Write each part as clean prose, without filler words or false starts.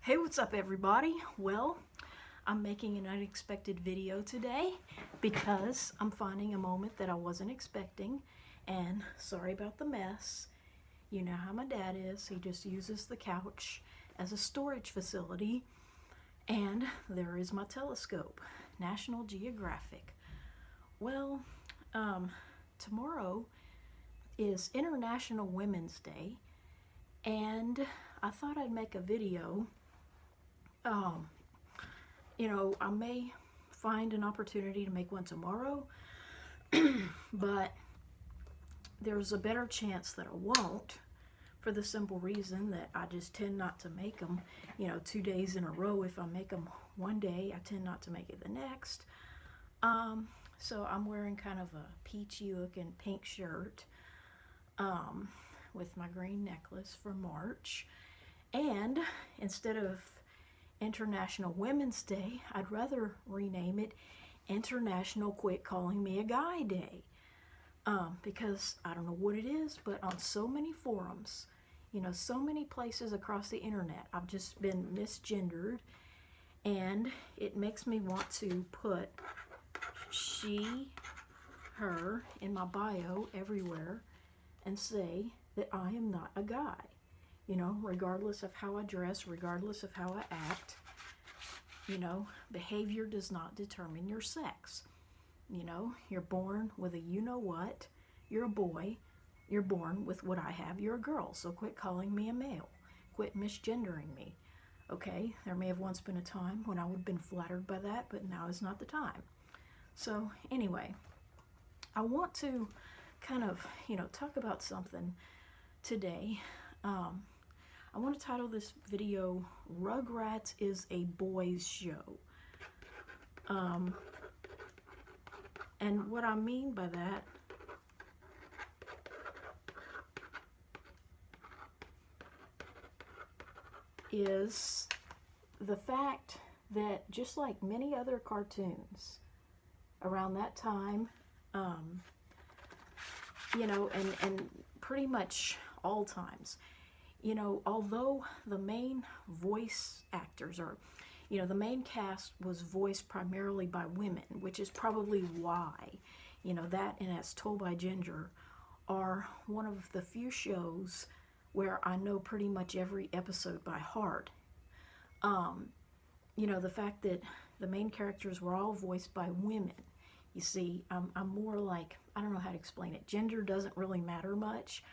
Hey, what's up everybody? Well, I'm making an unexpected video today because I'm finding a moment that I wasn't expecting, and sorry about the mess. You know how my dad is. He just uses the couch as a storage facility, and there is my telescope, National Geographic. Well, tomorrow is International Women's Day, and I thought I'd make a video. I may find an opportunity to make one tomorrow, but there's a better chance that I won't, for the simple reason that I just tend not to make them, 2 days in a row. If I make them one day, I tend not to make it the next. So I'm wearing kind of a peachy looking pink shirt with my green necklace for March. And instead of International Women's Day, I'd rather rename it International Quit Calling Me a Guy Day. Because I don't know what it is, but on so many forums, so many places across the internet, I've just been misgendered, and it makes me want to put she, her in my bio everywhere and say that I am not a guy. Regardless of how I dress, regardless of how I act, behavior does not determine your sex. You're born with a you-know-what, you're a boy, you're born with what I have, you're a girl, so quit calling me a male, quit misgendering me, okay? There may have once been a time when I would have been flattered by that, but now is not the time. So anyway, I want to kind of, talk about something today. I want to title this video, Rugrats is a Boys Show. And what I mean by that is the fact that just like many other cartoons around that time, and pretty much all times, although the main voice actors or, the main cast was voiced primarily by women, which is probably why, that and As Told by Ginger are one of the few shows where I know pretty much every episode by heart. The fact that the main characters were all voiced by women. You see, I'm more like, I don't know how to explain it. Gender doesn't really matter much,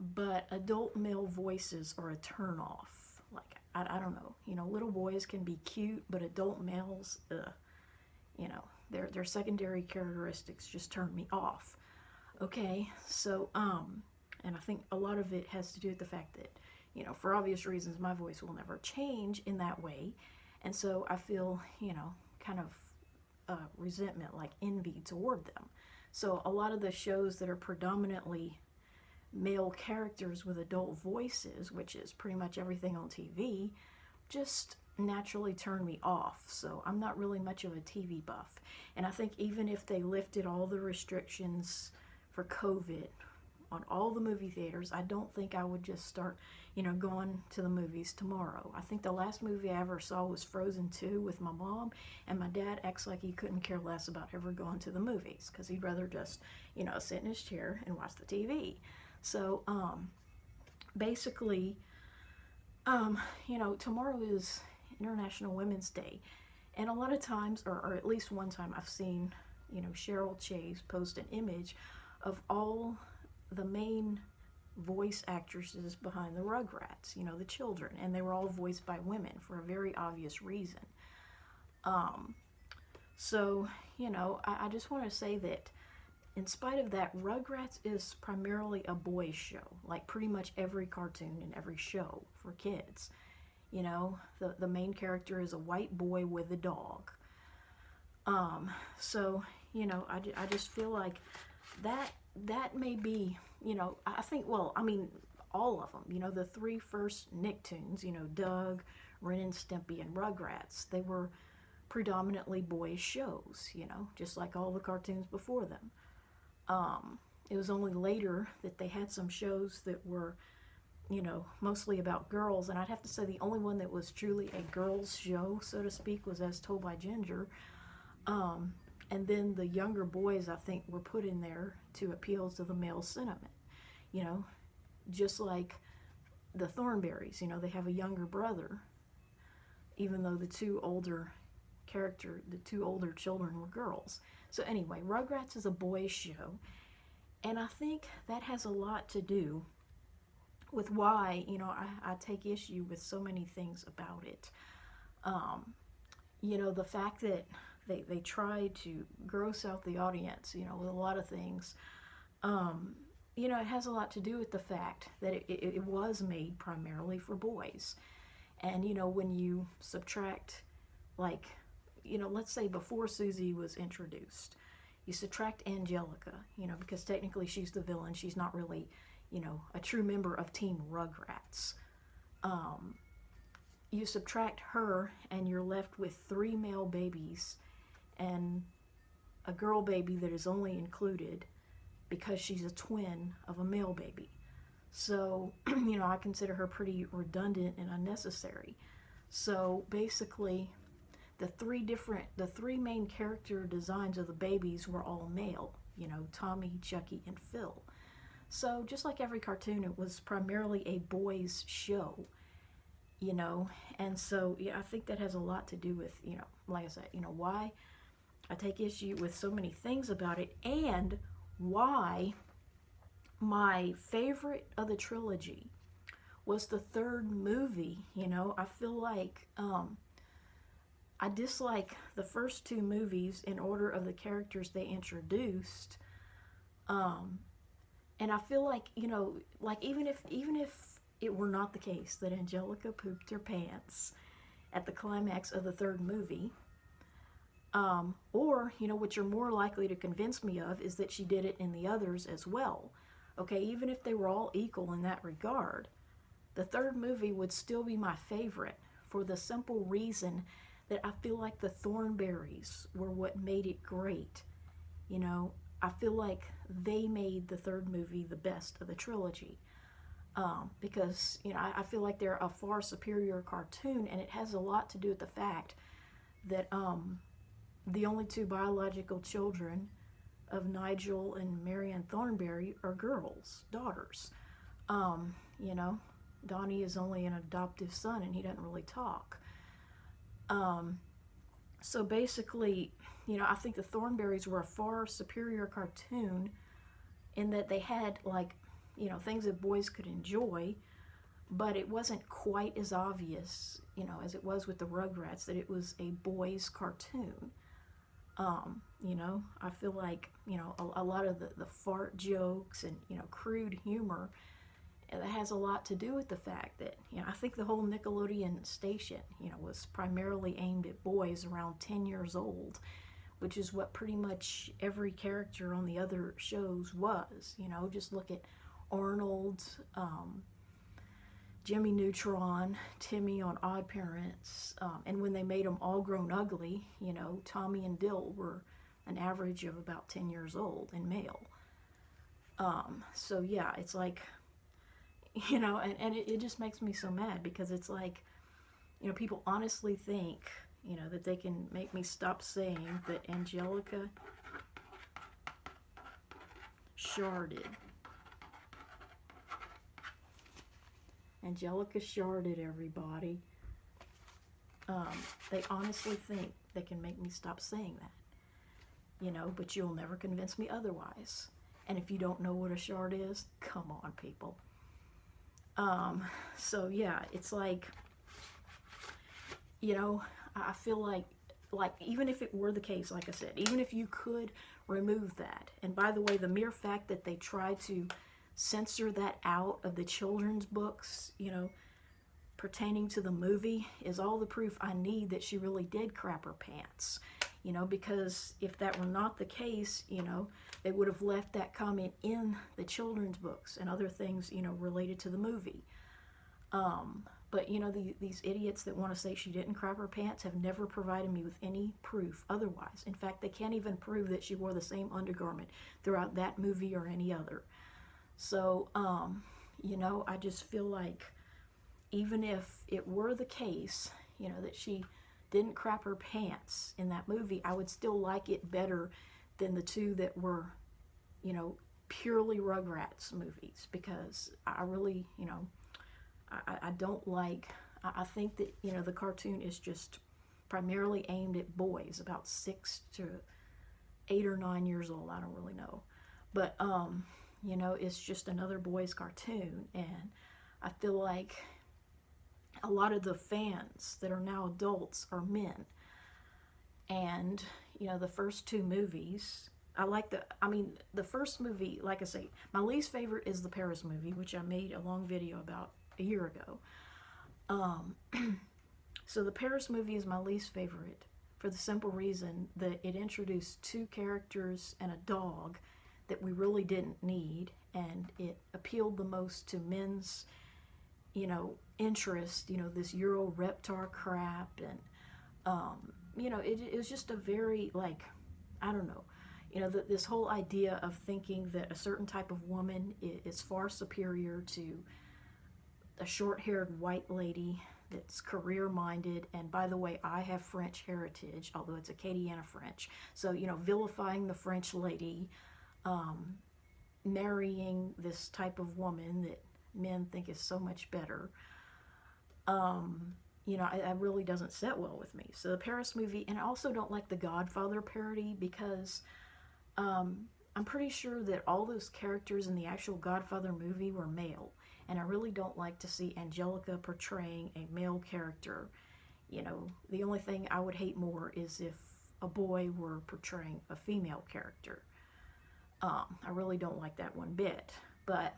but adult male voices are a turnoff. Like, I don't know. Little boys can be cute, but adult males, their secondary characteristics just turn me off. Okay, so, and I think a lot of it has to do with the fact that, for obvious reasons, my voice will never change in that way. And so I feel, kind of resentment, like envy toward them. So a lot of the shows that are predominantly male characters with adult voices, which is pretty much everything on TV, just naturally turn me off. So I'm not really much of a TV buff. And I think even if they lifted all the restrictions for COVID on all the movie theaters, I don't think I would just start, going to the movies tomorrow. I think the last movie I ever saw was Frozen 2 with my mom, and my dad acts like he couldn't care less about ever going to the movies because he'd rather just, sit in his chair and watch the TV. So, basically, tomorrow is International Women's Day, and a lot of times, or at least one time, I've seen, Cheryl Chase post an image of all the main voice actresses behind the Rugrats, the children, and they were all voiced by women for a very obvious reason. So, I just want to say that in spite of that, Rugrats is primarily a boys' show, like pretty much every cartoon and every show for kids. The main character is a white boy with a dog. So, I just feel like that may be, I think, well, I mean, all of them, the three first Nicktoons, Doug, Ren and Stimpy, and Rugrats, they were predominantly boys' shows, just like all the cartoons before them. It was only later that they had some shows that were you know, mostly about girls. And I'd have to say the only one that was truly a girls' show, so to speak, was As Told by Ginger. And then the younger boys, I think, were put in there to appeal to the male sentiment. You know, just like the Thornberrys, you know, they have a younger brother, even though the two older children were girls. So anyway, Rugrats is a boys' show, and I think that has a lot to do with why, you know, I take issue with so many things about it. You know, the fact that they try to gross out the audience, you know, with a lot of things. You know, it has a lot to do with the fact that it was made primarily for boys. And, you know, when you subtract, like, you know, let's say before Susie was introduced, you subtract Angelica, you know, because technically she's the villain. She's not really, you know, a true member of Team Rugrats. You subtract her and you're left with 3 male babies and a girl baby that is only included because she's a twin of a male baby. So, you know, I consider her pretty redundant and unnecessary. So basically, the three main character designs of the babies were all male, you know, Tommy, Chucky, and Phil. So just like every cartoon, it was primarily a boys' show, you know. And so, yeah, I think that has a lot to do with, you know, like I said, you know, why I take issue with so many things about it, and why my favorite of the trilogy was the third movie. You know, I feel like I dislike the first 2 movies in order of the characters they introduced. And I feel like, you know, like even if it were not the case that Angelica pooped her pants at the climax of the third movie, or, you know, what you're more likely to convince me of is that she did it in the others as well. Okay, even if they were all equal in that regard, the third movie would still be my favorite for the simple reason that I feel like the Thornberrys were what made it great. You know, I feel like they made the third movie the best of the trilogy. Because, you know, I feel like they're a far superior cartoon, and it has a lot to do with the fact that the only 2 biological children of Nigel and Marianne Thornberry are girls, daughters. You know, Donnie is only an adoptive son, and he doesn't really talk. So basically, you know, I think the Thornberrys were a far superior cartoon in that they had, like, you know, things that boys could enjoy, but it wasn't quite as obvious, you know, as it was with the Rugrats, that it was a boys' cartoon. You know, I feel like, you know, a lot of the fart jokes and, you know, crude humor, that has a lot to do with the fact that, you know, I think the whole Nickelodeon station, you know, was primarily aimed at boys around 10 years old, which is what pretty much every character on the other shows was. You know, just look at Arnold, Jimmy Neutron, Timmy on Odd Parents, and when they made them all grown ugly, you know, Tommy and Dill were an average of about 10 years old and male. So yeah, it's like, you know, and it just makes me so mad, because it's like, you know, people honestly think, you know, that they can make me stop saying that Angelica sharded. Angelica sharded, everybody. They honestly think they can make me stop saying that, you know, but you'll never convince me otherwise. And if you don't know what a shard is, come on, people. So yeah, it's like, you know, I feel like even if it were the case, like I said, even if you could remove that, and by the way, the mere fact that they tried to censor that out of the children's books, you know, pertaining to the movie, is all the proof I need that she really did crap her pants. You know, because if that were not the case, you know, they would have left that comment in the children's books and other things, you know, related to the movie. But, you know, these idiots that want to say she didn't crap her pants have never provided me with any proof otherwise. In fact, they can't even prove that she wore the same undergarment throughout that movie or any other. So, I just feel like even if it were the case, that she didn't crap her pants in that movie, I would still like it better than the two that were, purely Rugrats movies, because I really, I don't like, I think that, the cartoon is just primarily aimed at boys about 6 to 8 or 9 years old. I don't really know. But, it's just another boys cartoon. And I feel like a lot of the fans that are now adults are men. And, the first two movies, the first movie, like I say, my least favorite is the Paris movie, which I made a long video about a year ago. So the Paris movie is my least favorite for the simple reason that it introduced two characters and a dog that we really didn't need, and it appealed the most to men's, interest, this Euro Reptar crap, and, it was just a very, like, I don't know, this whole idea of thinking that a certain type of woman is far superior to a short-haired white lady that's career-minded. And by the way, I have French heritage, although it's Acadiana French. So, vilifying the French lady, marrying this type of woman that men think is so much better, it really doesn't sit well with me. So the Paris movie, and I also don't like the Godfather parody, because I'm pretty sure that all those characters in the actual Godfather movie were male. And I really don't like to see Angelica portraying a male character. The only thing I would hate more is if a boy were portraying a female character. I really don't like that one bit. But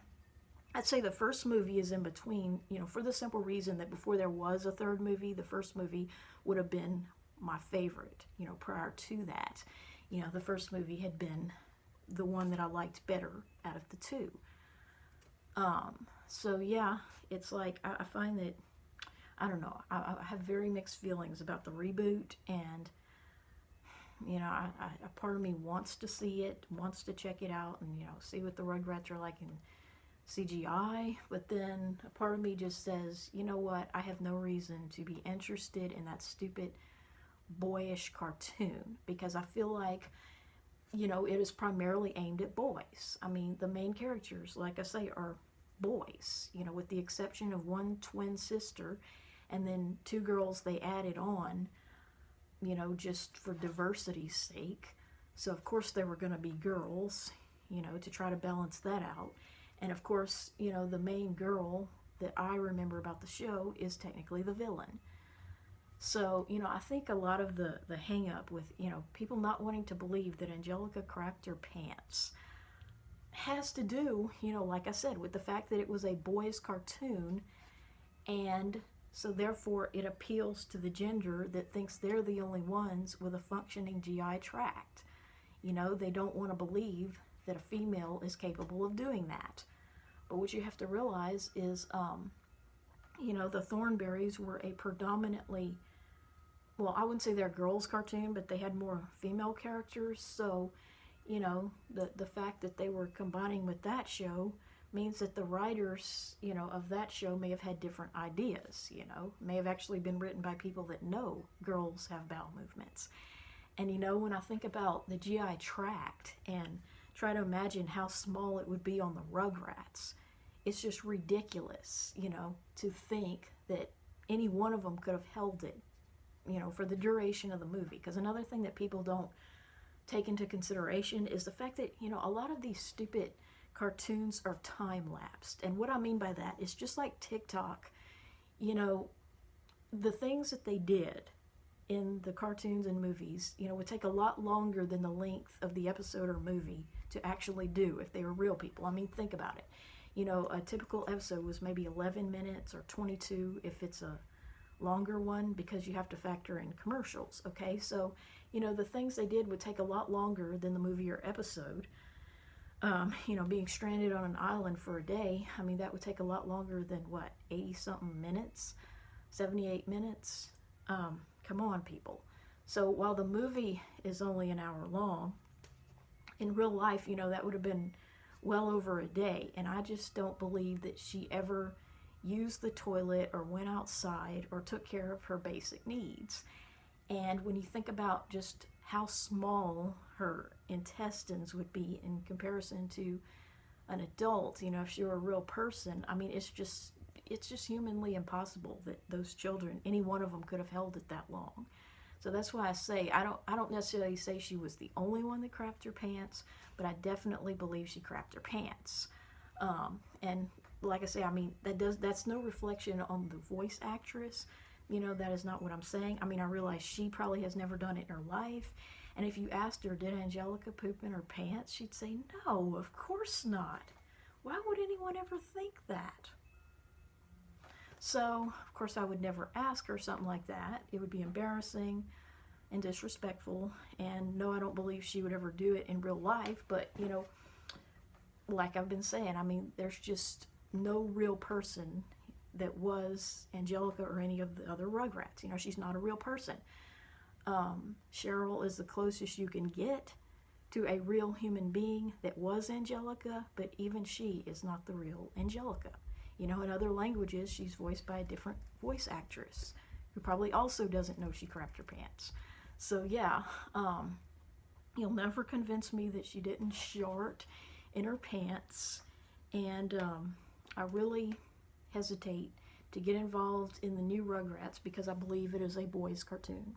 I'd say the first movie is in between, for the simple reason that before there was a third movie, the first movie would have been my favorite. Prior to that, the first movie had been the one that I liked better out of the two. So yeah, it's like, I find that, I don't know, I have very mixed feelings about the reboot, and, a part of me wants to see it, wants to check it out, and, see what the Rugrats are like in CGI, but then a part of me just says, you know what, I have no reason to be interested in that stupid boyish cartoon, because I feel like, it is primarily aimed at boys. I mean, the main characters, like I say, are boys, with the exception of one twin sister, and then two girls they added on, just for diversity's sake. So of course there were going to be girls, to try to balance that out. And of course, the main girl that I remember about the show is technically the villain. So, I think a lot of the hang up with, people not wanting to believe that Angelica crapped her pants has to do, like I said, with the fact that it was a boys' cartoon, and so therefore it appeals to the gender that thinks they're the only ones with a functioning GI tract. They don't want to believe that a female is capable of doing that. But what you have to realize is, the Thornberrys were a predominantly, well, I wouldn't say they're a girls' cartoon, but they had more female characters. So, the fact that they were combining with that show means that the writers, of that show may have had different ideas, may have actually been written by people that know girls have bowel movements. And, when I think about the GI tract and try to imagine how small it would be on the Rugrats, it's just ridiculous, to think that any one of them could have held it, for the duration of the movie. Because another thing that people don't take into consideration is the fact that, a lot of these stupid cartoons are time-lapsed. And what I mean by that is just like TikTok, the things that they did in the cartoons and movies, would take a lot longer than the length of the episode or movie to actually do if they were real people. I mean, think about it. A typical episode was maybe 11 minutes or 22 if it's a longer one, because you have to factor in commercials, okay? So, the things they did would take a lot longer than the movie or episode. Being stranded on an island for a day, I mean, that would take a lot longer than, 80-something minutes? 78 minutes? Come on, people. So while the movie is only an hour long, in real life, that would have been well over a day, and I just don't believe that she ever used the toilet or went outside or took care of her basic needs. And when you think about just how small her intestines would be in comparison to an adult, you know, if she were a real person, I mean, it's just humanly impossible that those children, any one of them, could have held it that long. So that's why I say I don't necessarily say she was the only one that crapped her pants, but I definitely believe she crapped her pants. And like I say, I mean, that's no reflection on the voice actress. You know, that is not what I'm saying. I mean, I realize she probably has never done it in her life. And if you asked her, did Angelica poop in her pants? She'd say, no, of course not. Why would anyone ever think that? So, of course, I would never ask her something like that. It would be embarrassing and disrespectful. And no, I don't believe she would ever do it in real life. But, you know, like I've been saying, I mean, there's just no real person that was Angelica or any of the other Rugrats. You know, she's not a real person. Cheryl is the closest you can get to a real human being that was Angelica, but even she is not the real Angelica. You know, in other languages, she's voiced by a different voice actress who probably also doesn't know she crapped her pants. So yeah, you'll never convince me that she didn't shart in her pants. And I really hesitate to get involved in the new Rugrats because I believe it is a boys' cartoon.